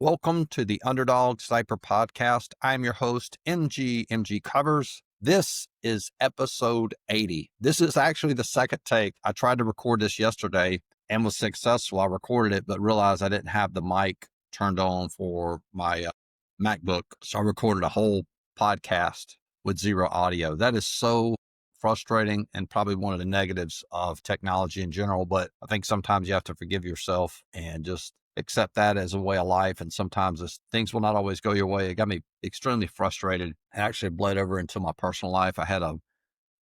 Welcome to the Underdog Sniper Podcast. I'm your host, MGCovers. This is episode 80. This is actually the second take. I tried to record this yesterday and was successful. I recorded it, but realized I didn't have the mic turned on for my MacBook. So I recorded a whole podcast with zero audio. That is so frustrating and probably one of the negatives of technology in general. But I think sometimes you have to forgive yourself and just accept that as a way of life. And sometimes things will not always go your way. It got me extremely frustrated. It actually bled over into my personal life. I had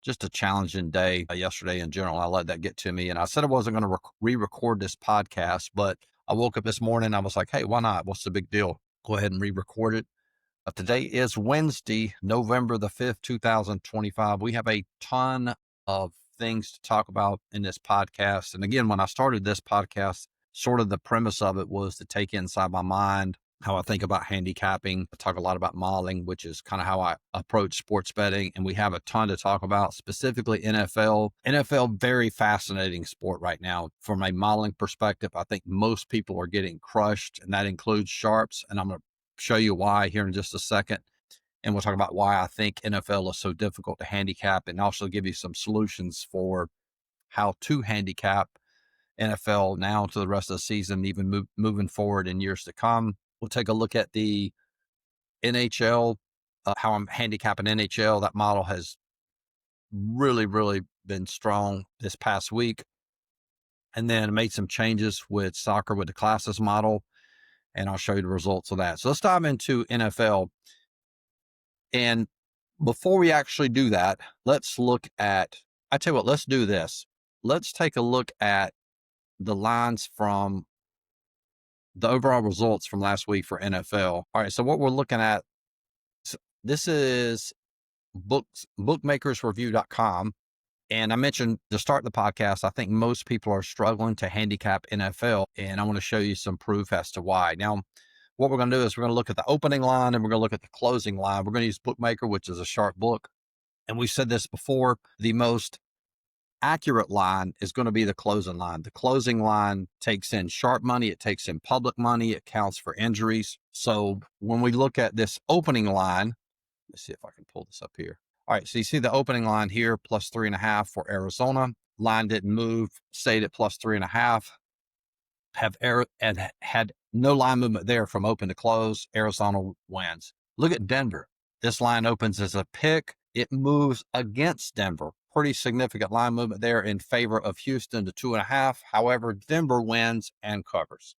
just a challenging day yesterday in general. I let that get to me. And I said I wasn't going to re-record this podcast, but I woke up this morning. I was like, hey, why not? What's the big deal? Go ahead and re-record it. Today is Wednesday, November the 5th, 2025. We have a ton of things to talk about in this podcast. And again, when I started this podcast, sort of the premise of it was to take inside my mind how I think about handicapping. I talk a lot about modeling, which is kind of how I approach sports betting. And we have a ton to talk about, specifically NFL. NFL, very fascinating sport right now. From a modeling perspective, I think most people are getting crushed, and that includes sharps. And I'm going to show you why here in just a second. And we'll talk about why I think NFL is so difficult to handicap, and also give you some solutions for how to handicap NFL now to the rest of the season, even moving forward in years to come. We'll take a look at the NHL, how I'm handicapping NHL. That model has really, really been strong this past week. And then made some changes with soccer with the classes model, and I'll show you the results of that. So let's dive into NFL. And before we actually do that, let's look at, I tell you what, let's do this. Let's take a look at the lines from the overall results from last week for NFL. All right, so what we're looking at, this is bookmakersreview.com. And I mentioned to start the podcast, I think most people are struggling to handicap NFL, and I want to show you some proof as to why. Now, what we're going to do is we're going to look at the opening line and we're going to look at the closing line. We're going to use Bookmaker, which is a sharp book. And we've said this before, the most accurate line is going to be the closing line. The closing line takes in sharp money. It takes in public money. It counts for injuries. So when we look at this opening line, let's see if I can pull this up here. All right, so you see the opening line here, plus 3.5 for Arizona. Line didn't move, stayed at plus 3.5. Had no line movement there from open to close. Arizona wins. Look at Denver. This line opens as a pick. It moves against Denver. Pretty significant line movement there in favor of Houston to 2.5. However, Denver wins and covers.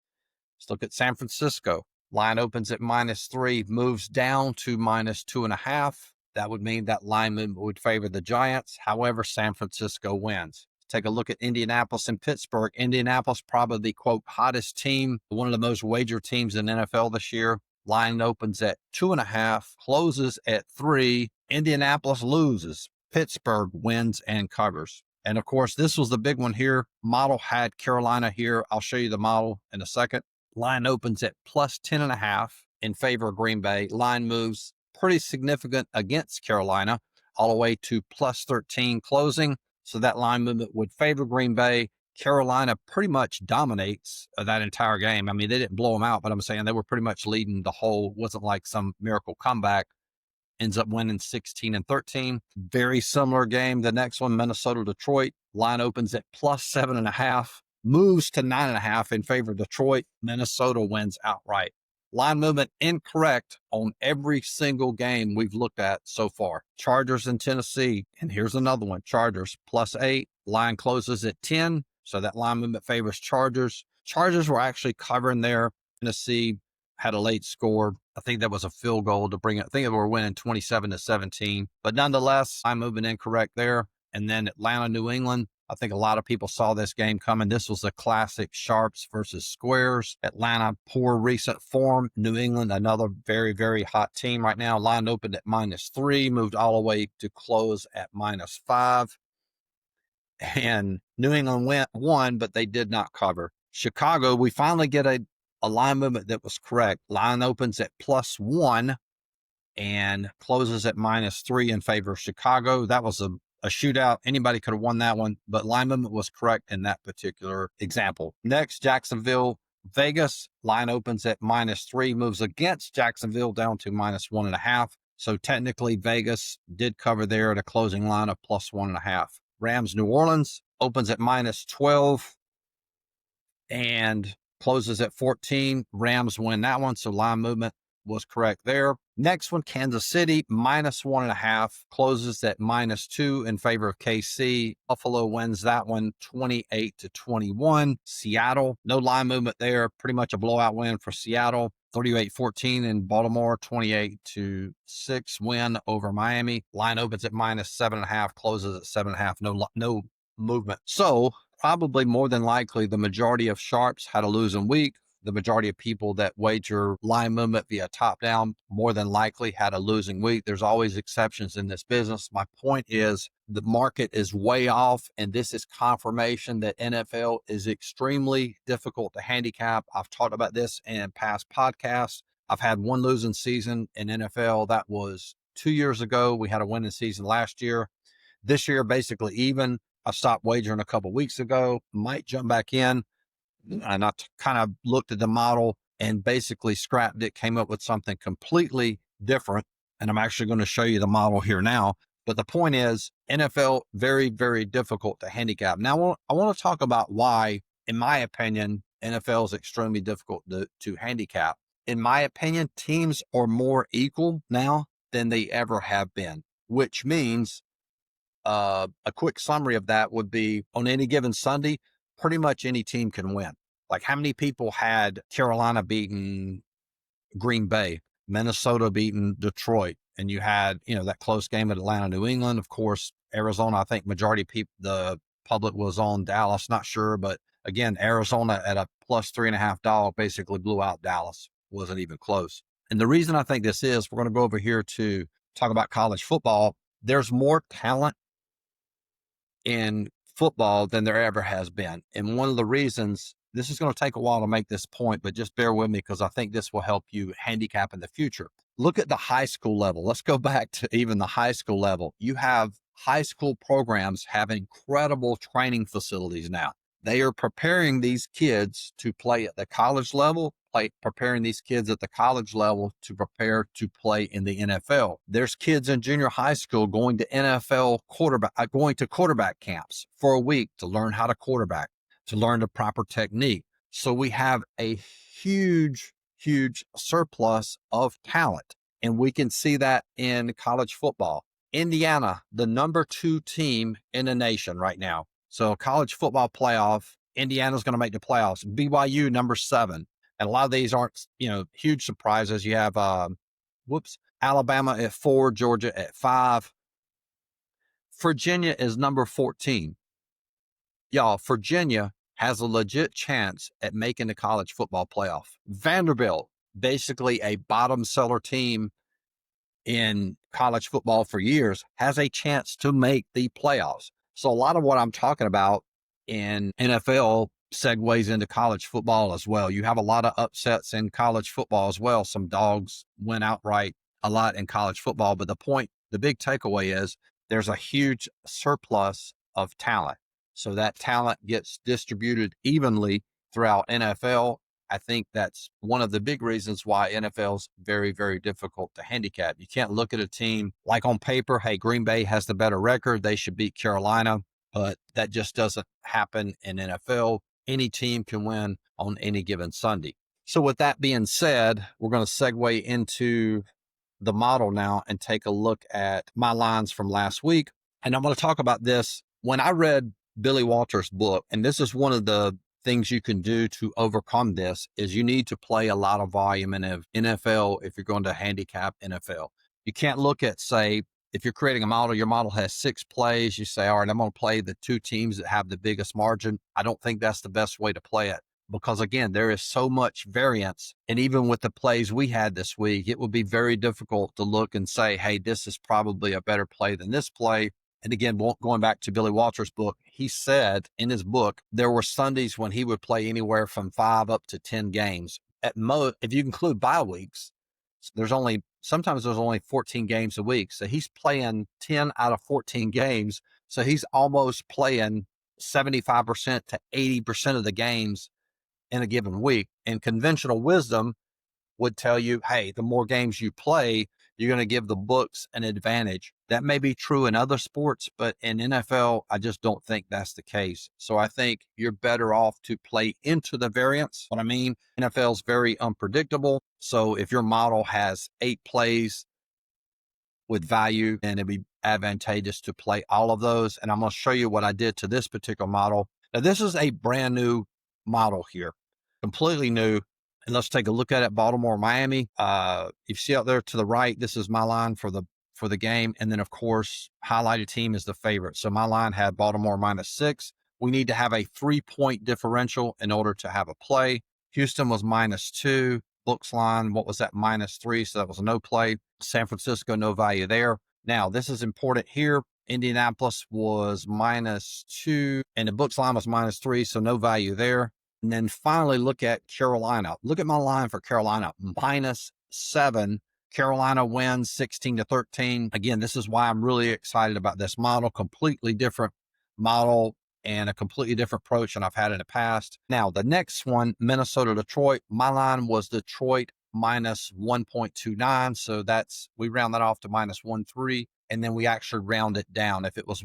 Let's look at San Francisco. Line opens at -3, moves down to -2.5. That would mean that line movement would favor the Giants. However, San Francisco wins. Take a look at Indianapolis and Pittsburgh. Indianapolis, probably the, quote, hottest team, one of the most wagered teams in NFL this year. Line opens at 2.5, closes at 3. Indianapolis loses. Pittsburgh wins and covers. And of course, this was the big one here. Model had Carolina here. I'll show you the model in a second. Line opens at plus 10.5 in favor of Green Bay. Line moves pretty significant against Carolina, all the way to plus 13 closing. So that line movement would favor Green Bay. Carolina pretty much dominates that entire game. I mean, they didn't blow them out, but I'm saying they were pretty much leading the whole, wasn't like some miracle comeback. Ends up winning 16-13. Very similar game. The next one, Minnesota-Detroit. Line opens at plus 7.5, moves to 9.5 in favor of Detroit. Minnesota wins outright. Line movement incorrect on every single game we've looked at so far. Chargers and Tennessee. And here's another one. Chargers plus 8. Line closes at 10. So that line movement favors Chargers. Chargers were actually covering there. Tennessee had a late score. I think that was a field goal to bring it. I think they were winning 27-17. But nonetheless, line movement incorrect there. And then Atlanta, New England. I think a lot of people saw this game coming. This was a classic sharps versus squares. Atlanta, poor recent form. New England, another very, very hot team right now. Line opened at -3, moved all the way to close at -5. And New England won, but they did not cover. Chicago, we finally get a line movement that was correct. Line opens at +1 and closes at -3 in favor of Chicago. That was a shootout. Anybody could have won that one, but line movement was correct in that particular example. Next, Jacksonville Vegas line opens at -3, moves against Jacksonville down to -1.5. So technically Vegas did cover there at a closing line of +1.5. Rams New Orleans opens at -12 and closes at 14. Rams win that one. So line movement was correct there. Next one, Kansas City, -1.5, closes at -2 in favor of KC. Buffalo wins that one 28-21. Seattle, no line movement there. Pretty much a blowout win for Seattle. 38-14 in Baltimore, 28-6 win over Miami. Line opens at -7.5, closes at 7.5. No movement. So probably more than likely, the majority of sharps had a losing week. The majority of people that wager line movement via top down more than likely had a losing week. There's always exceptions in this business. My point is the market is way off, and this is confirmation that NFL is extremely difficult to handicap. I've talked about this in past podcasts. I've had one losing season in NFL. That was 2 years ago. We had a winning season last year. This year, basically even. I stopped wagering a couple weeks ago, might jump back in. And I kind of looked at the model and basically scrapped it, came up with something completely different. And I'm actually going to show you the model here now. But the point is, NFL, very, very difficult to handicap. Now, I want to talk about why, in my opinion, NFL is extremely difficult to handicap. In my opinion, teams are more equal now than they ever have been, which means a quick summary of that would be on any given Sunday, pretty much any team can win. Like how many people had Carolina beating Green Bay, Minnesota beating Detroit, and you had, that close game at Atlanta, New England, of course, Arizona. I think majority of people, the public was on Dallas, not sure, but again, Arizona at a +3.5 basically blew out Dallas. Wasn't even close. And the reason I think this is, we're going to go over here to talk about college football. There's more talent in football than there ever has been. And one of the reasons, this is going to take a while to make this point, but just bear with me because I think this will help you handicap in the future. Look at the high school level. Let's go back to even the high school level. You have high school programs have incredible training facilities now. They are preparing these kids to play at the college level, preparing these kids at the college level to prepare to play in the NFL. There's kids in junior high school going to quarterback camps for a week to learn how to quarterback, to learn the proper technique. So we have a huge, huge surplus of talent, and we can see that in college football. Indiana, the number 2 team in the nation right now. So college football playoff, Indiana's going to make the playoffs. BYU, number 7. And a lot of these aren't, huge surprises. You have, Alabama at 4, Georgia at 5. Virginia is number 14. Y'all, Virginia has a legit chance at making the college football playoff. Vanderbilt, basically a bottom seller team in college football for years, has a chance to make the playoffs. So a lot of what I'm talking about in NFL segues into college football as well. You have a lot of upsets in college football as well. Some dogs win outright a lot in college football. But the big takeaway is there's a huge surplus of talent. So that talent gets distributed evenly throughout NFL. I think that's one of the big reasons why NFL's very, very difficult to handicap. You can't look at a team like on paper, hey, Green Bay has the better record. They should beat Carolina, but that just doesn't happen in NFL. Any team can win on any given Sunday. So with that being said, we're going to segue into the model now and take a look at my lines from last week. And I'm going to talk about this. When I read Billy Walters' book, and this is one of the things you can do to overcome this, is you need to play a lot of volume in NFL if you're going to handicap NFL. You can't look at, say, if you're creating a model, your model has 6 plays. You say, all right, I'm going to play the 2 teams that have the biggest margin. I don't think that's the best way to play it because, again, there is so much variance. And even with the plays we had this week, it would be very difficult to look and say, hey, this is probably a better play than this play. And again, going back to Billy Walters' book, he said in his book, there were Sundays when he would play anywhere from 5 up to 10 games. At most, if you include bye weeks, sometimes there's only 14 games a week. So he's playing 10 out of 14 games. So he's almost playing 75% to 80% of the games in a given week. And conventional wisdom would tell you, hey, the more games you play, you're going to give the books an advantage. That may be true in other sports, but in NFL, I just don't think that's the case. So I think you're better off to play into the variance. What I mean, NFL is very unpredictable. So if your model has 8 plays with value, then it'd be advantageous to play all of those. And I'm going to show you what I did to this particular model. Now, this is a brand new model here, completely new. And let's take a look at it. Baltimore, Miami. You see out there to the right, this is my line for the game. And then, of course, highlighted team is the favorite. So my line had Baltimore -6. We need to have a 3-point differential in order to have a play. Houston was -2. Books line, what was that? -3. So that was a no play. San Francisco, no value there. Now, this is important here. Indianapolis was -2, and the books line was -3, so no value there. And then finally, look at Carolina. Look at my line for Carolina, -7. Carolina wins 16-13. Again, this is why I'm really excited about this model. Completely different model and a completely different approach than I've had in the past. Now, the next one, Minnesota, Detroit. My line was Detroit -1.29. So we round that off to -1.3. And then we actually round it down. If it was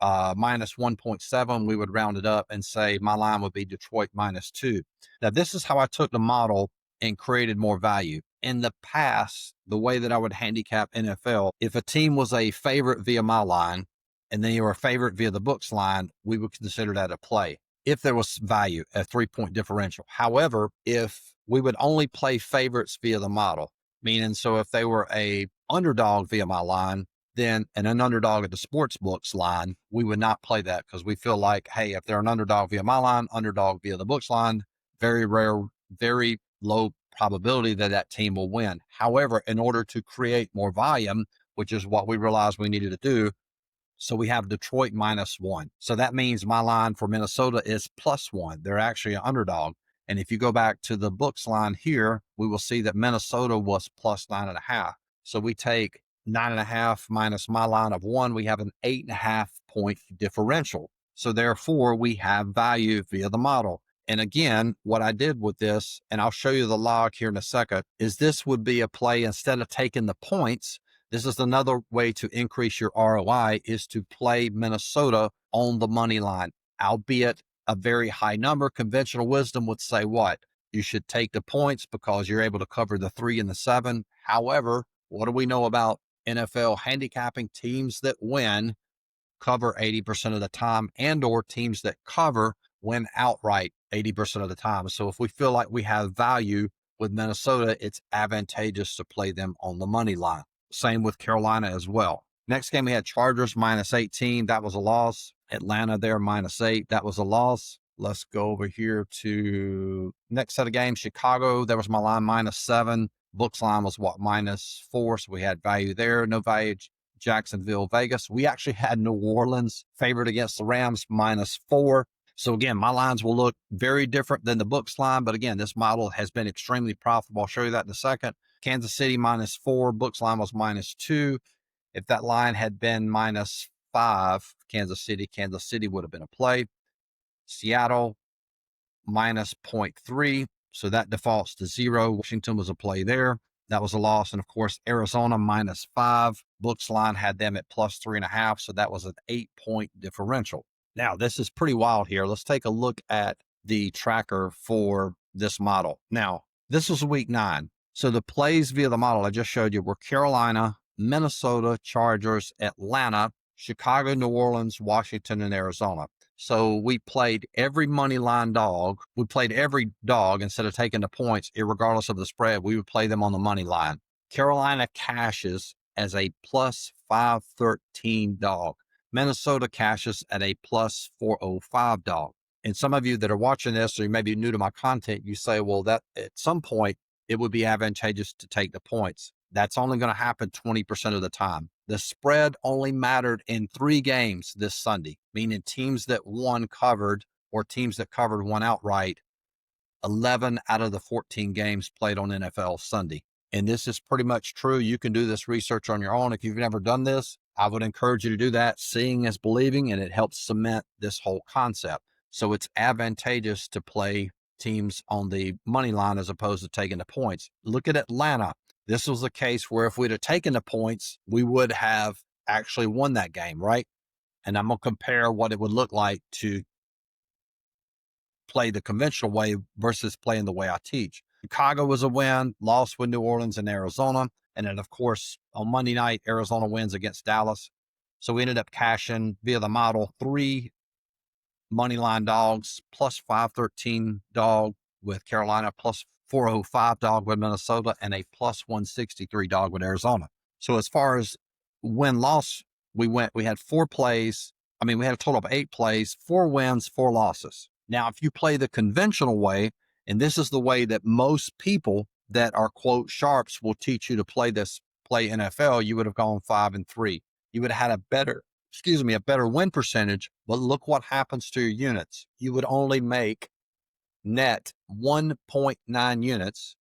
-1.7, we would round it up and say my line would be Detroit -2. Now, this is how I took the model and created more value. In the past, the way that I would handicap NFL, if a team was a favorite via my line, and then you were a favorite via the books line, we would consider that a play if there was value, a 3-point differential. However, if we would only play favorites via the model, meaning so if they were a underdog via my line, then an underdog at the sports books line, we would not play that because we feel like, hey, if they're an underdog via my line, underdog via the books line, very rare, very low probability that that team will win. However, in order to create more volume, which is what we realized we needed to do, so we have Detroit -1. So that means my line for Minnesota is +1. They're actually an underdog. And if you go back to the books line here, we will see that Minnesota was +9.5. So we take 9.5 minus my line of 1, we have an 8.5-point differential. So therefore, we have value via the model. And again, what I did with this, and I'll show you the log here in a second, is this would be a play instead of taking the points. This is another way to increase your ROI is to play Minnesota on the money line, albeit a very high number. Conventional wisdom would say what? You should take the points because you're able to cover the 3 and the 7. However, what do we know about NFL handicapping? Teams that win cover 80% of the time, and or teams that cover win outright 80% of the time. So if we feel like we have value with Minnesota, it's advantageous to play them on the money line. Same with Carolina as well. Next game, we had Chargers -18. That was a loss. Atlanta there -8. That was a loss. Let's go over here to next set of games. Chicago, there was my line -7. Books line was what? -4. So we had value there. No value. Jacksonville, Vegas. We actually had New Orleans favored against the Rams -4. So again, my lines will look very different than the books line. But again, this model has been extremely profitable. I'll show you that in a second. Kansas City -4. Books line was -2. If that line had been -5, Kansas City would have been a play. Seattle -0.3. So that defaults to 0. Washington was a play there. That was a loss. And of course, Arizona -5. Books line had them at +3.5. So that was an 8-point differential. Now, this is pretty wild here. Let's take a look at the tracker for this model. Now, this was week 9. So the plays via the model I just showed you were Carolina, Minnesota, Chargers, Atlanta, Chicago, New Orleans, Washington, and Arizona. So we played every money line dog. We played every dog instead of taking the points, regardless of the spread. We would play them on the money line. Carolina cashes as a +513 dog. Minnesota cashes at a +405 dog. And some of you that are watching this, or you may be new to my content, you say, well, that at some point, it would be advantageous to take the points. That's only going to happen 20% of the time. The spread only mattered in 3 games this Sunday, meaning teams that won covered or teams that covered won outright. 11 out of the 14 games played on NFL Sunday. And this is pretty much true. You can do this research on your own. If you've never done this, I would encourage you to do that. Seeing is believing, and it helps cement this whole concept. So it's advantageous to play teams on the money line as opposed to taking the points. Look at Atlanta. This was a case where if we'd have taken the points, we would have actually won that game, right? And I'm going to compare what it would look like to play the conventional way versus playing the way I teach. Chicago was a win, lost with New Orleans and Arizona. And then, of course, on Monday night, Arizona wins against Dallas. So we ended up cashing via the model 3 money line dogs, plus 513 dog with Carolina, plus 405 dog with Minnesota, and a plus 163 dog with Arizona. So as far as win-loss, we had 4 plays. I mean, we had a total of 8 plays, 4 wins, 4 losses. Now, if you play the conventional way, and this is the way that most people that are, quote, sharps will teach you to play NFL, you would have gone 5-3. You would have had a better win percentage, but look what happens to your units. You would only make net 1.9 units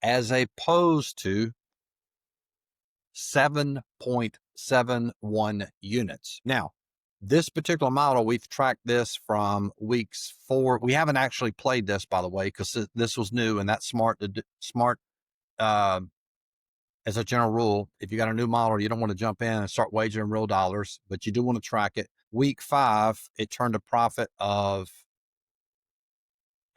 as opposed to 7.71 units. Now, this particular model, we've tracked this from weeks 4. We haven't actually played this, by the way, because this was new, and that's smart. As a general rule, if you got a new model, you don't want to jump in and start wagering real dollars, but you do want to track it. Week 5, it turned a profit of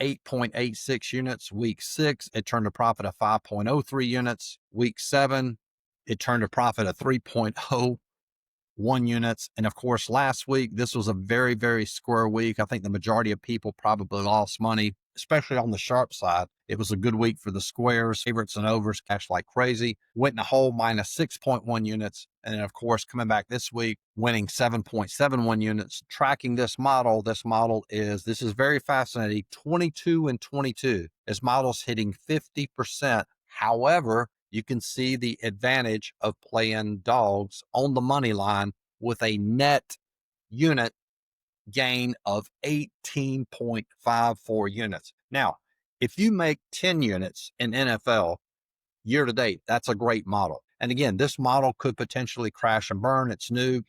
8.86 units. Week 6, it turned a profit of 5.03 units. Week 7, it turned a profit of 3.01 units. And of course, last week, this was a very, very square week. I think the majority of people probably lost money, especially on the sharp side. It was a good week for the squares, favorites and overs cashed like crazy. Went in the hole minus 6.1 units. And then, of course, coming back this week, winning 7.71 units. Tracking this is very fascinating. 22-22. This model's hitting 50%. However, you can see the advantage of playing dogs on the money line with a net unit gain of 18.54 units. Now, if you make 10 units in NFL year to date, that's a great model. And again, this model could potentially crash and burn. It's new.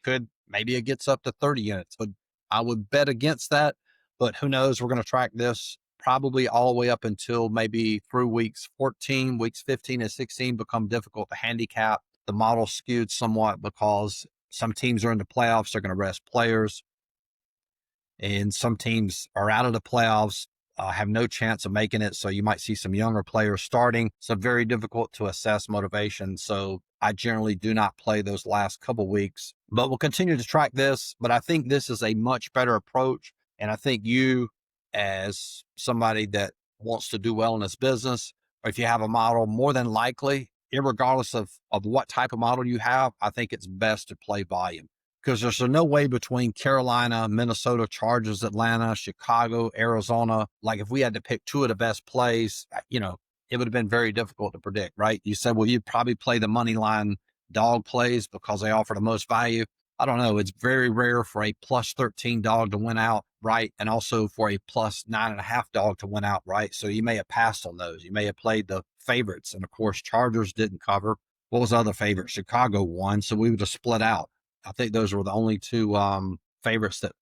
Maybe it gets up to 30 units, but I would bet against that. But who knows? We're going to track this probably all the way up until maybe through weeks 14. Weeks 15 and 16 become difficult to handicap. The model skewed somewhat because some teams are in the playoffs. They're going to rest players. And some teams are out of the playoffs, have no chance of making it. So you might see some younger players starting. So very difficult to assess motivation. So I generally do not play those last couple weeks, but we'll continue to track this. But I think this is a much better approach. And I think you, as somebody that wants to do well in this business, or if you have a model, more than likely, irregardless of what type of model you have, I think it's best to play volume. Because there's no way between Carolina, Minnesota, Chargers, Atlanta, Chicago, Arizona. Like if we had to pick 2 of the best plays, it would have been very difficult to predict, right? You said, well, you'd probably play the money line dog plays because they offer the most value. I don't know. It's very rare for a plus 13 dog to win out, right? And also for a plus 9.5 dog to win out, right? So you may have passed on those. You may have played the favorites. And of course, Chargers didn't cover. What was the other favorite? Chicago won. So we would have split out. I think those were the only 2 favorites that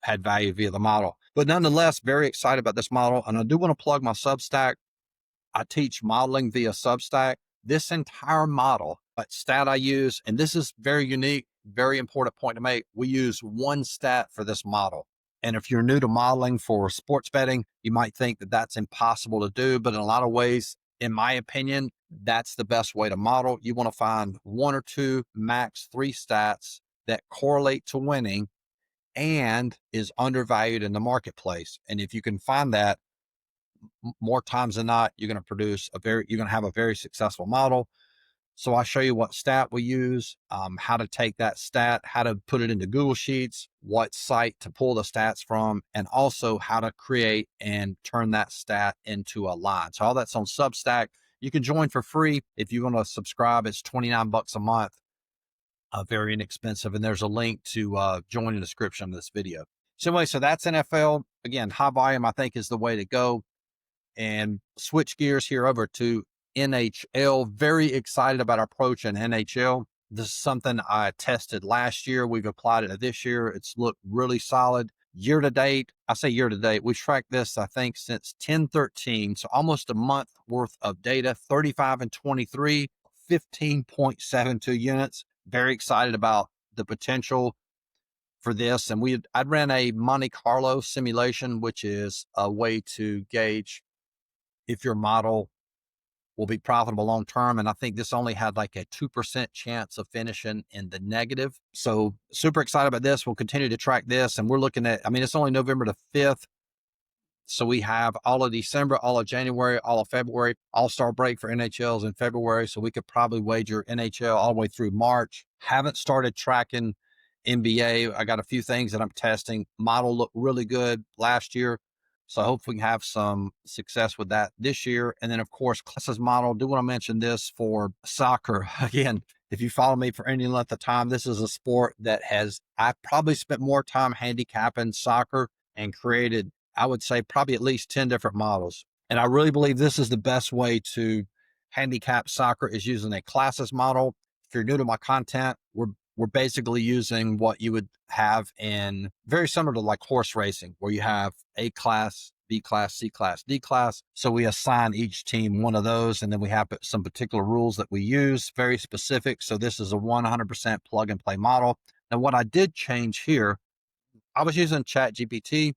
had value via the model. But nonetheless, very excited about this model. And I do want to plug my Substack. I teach modeling via Substack. This entire model, stat I use, and this is very unique, very important point to make. We use 1 stat for this model. And if you're new to modeling for sports betting, you might think that that's impossible to do. But in a lot of ways, in my opinion, that's the best way to model. You want to find 1 or 2, max 3 stats that correlate to winning and is undervalued in the marketplace. And if you can find that, more times than not, you're going to have a very successful model. So I'll show you what stat we use, how to take that stat, how to put it into Google Sheets, what site to pull the stats from, and also how to create and turn that stat into a line. So all that's on Substack. You can join for free. If you want to subscribe, it's $29 a month. Very inexpensive. And there's a link to join in the description of this video. So anyway, so that's NFL. Again, high volume, I think, is the way to go. And switch gears here over to NHL. Very excited about our approach in NHL. This is something I tested last year. We've applied it this year. It's looked really solid. Year to date, I say year to date, we've tracked this, I think, since 10/13. So almost a month worth of data, 35 and 23, 15.72 units. Very excited about the potential for this. And I'd ran a Monte Carlo simulation, which is a way to gauge if your model will be profitable long term. And I think this only had like a 2% chance of finishing in the negative. So super excited about this. We'll continue to track this. And we're looking at, I mean, it's only November the 5th. So we have all of December, all of January, all of February, all-star break for NHLs in February. So we could probably wager NHL all the way through March. Haven't started tracking NBA. I got a few things that I'm testing. Model looked really good last year. So I hope we can have some success with that this year. And then, of course, classes model. Do want to mention this for soccer. Again, if you follow me for any length of time, this is a sport that I've probably spent more time handicapping soccer and created, I would say, probably at least 10 different models. And I really believe this is the best way to handicap soccer, is using a classes model. If you're new to my content, we're basically using what you would have in, very similar to like horse racing, where you have A class, B class, C class, D class. So we assign each team one of those, and then we have some particular rules that we use, very specific. So this is a 100% plug and play model. Now, what I did change here, I was using ChatGPT.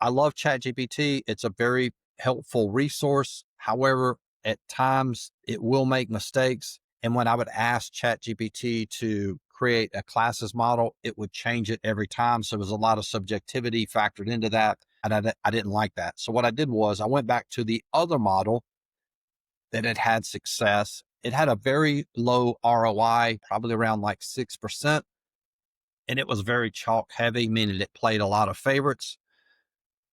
I love ChatGPT. It's a very helpful resource. However, at times it will make mistakes. And when I would ask ChatGPT to create a classes model, it would change it every time. So there was a lot of subjectivity factored into that. And I didn't like that. So what I did was I went back to the other model that had success. It had a very low ROI, probably around like 6%. And it was very chalk heavy, meaning it played a lot of favorites.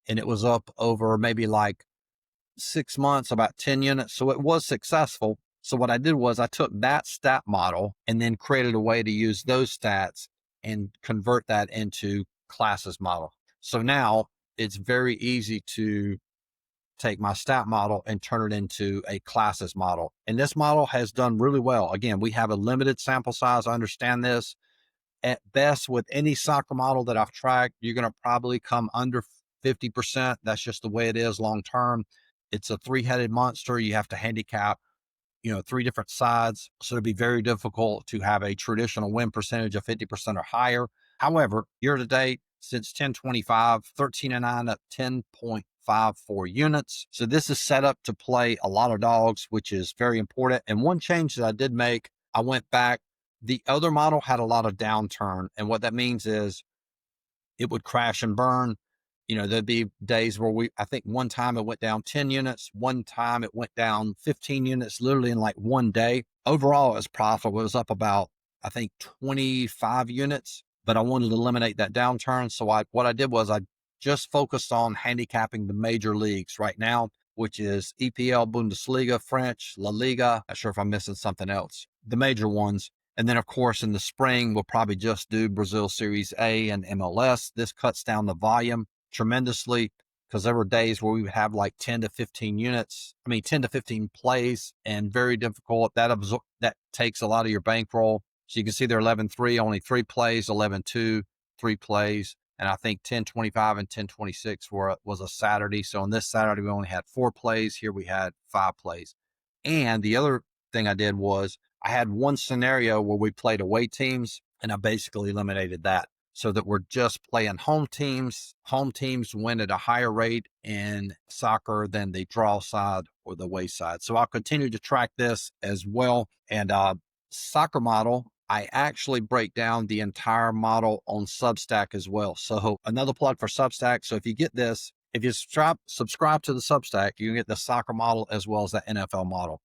And it was up over maybe like 6 months, about 10 units. So it was successful. So what I did was I took that stat model and then created a way to use those stats and convert that into classes model. So now it's very easy to take my stat model and turn it into a classes model. And this model has done really well. Again, we have a limited sample size. I understand this. At best, with any soccer model that I've tracked, you're going to probably come under 50%. That's just the way it is long term. It's a three-headed monster. You have to handicap, 3 different sides. So it'd be very difficult to have a traditional win percentage of 50% or higher. However, year to date, since 10/25, 13-9 up 10.54 units. So this is set up to play a lot of dogs, which is very important. And one change that I did make, I went back. The other model had a lot of downturn. And what that means is it would crash and burn. There'd be days where I think one time it went down 10 units. One time it went down 15 units, literally in like one day. Overall, it was profitable. It was up about, I think, 25 units, but I wanted to eliminate that downturn. So what I did was I just focused on handicapping the major leagues right now, which is EPL, Bundesliga, French, La Liga. Not sure if I'm missing something else. The major ones. And then, of course, in the spring, we'll probably just do Brazil Series A and MLS. This cuts down the volume tremendously, because there were days where we would have like 10 to 15 units. 10 to 15 plays, and very difficult. That takes a lot of your bankroll. So you can see they're 11-3, only 3 plays, 11-2, 3 plays. And I think 10/25 and 10/26 was a Saturday. So on this Saturday, we only had 4 plays. Here we had 5 plays. And the other thing I did was I had one scenario where we played away teams, and I basically eliminated that, so that we're just playing home teams. Home teams win at a higher rate in soccer than the draw side or the away side. So I'll continue to track this as well. And soccer model, I actually break down the entire model on Substack as well. So another plug for Substack. So if you get this, if you subscribe to the Substack, you can get the soccer model as well as the NFL model.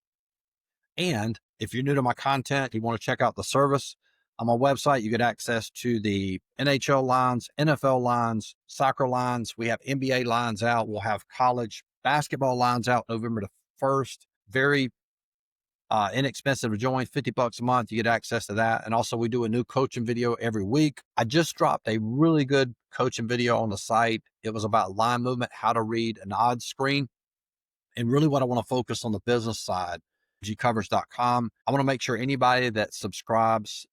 And if you're new to my content, you want to check out the service on my website, you get access to the NHL lines, NFL lines, soccer lines. We have NBA lines out. We'll have college basketball lines out November the 1st. Very inexpensive to join, $50 a month. You get access to that. And also we do a new coaching video every week. I just dropped a really good coaching video on the site. It was about line movement, how to read an odds screen. And really what I want to focus on the business side, MGCovers.com. I want to make sure anybody that subscribes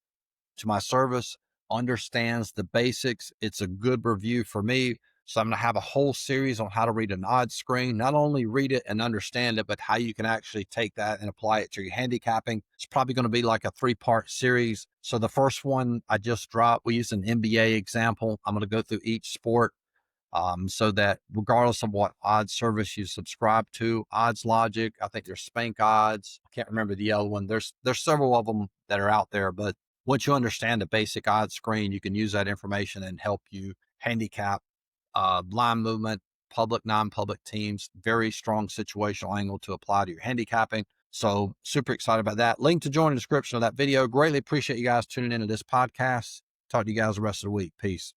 to my service understands the basics. It's a good review for me. So I'm going to have a whole series on how to read an odds screen, not only read it and understand it, but how you can actually take that and apply it to your handicapping. It's probably going to be like a 3-part series. So the first one I just dropped, we used an NBA example. I'm going to go through each sport so that regardless of what odds service you subscribe to, Odds Logic, I think there's Spank Odds. I can't remember the other one. There's several of them that are out there, but once you understand the basic odds screen, you can use that information and help you handicap line movement, public, non-public teams. Very strong situational angle to apply to your handicapping. So super excited about that. Link to join in the description of that video. Greatly appreciate you guys tuning into this podcast. Talk to you guys the rest of the week. Peace.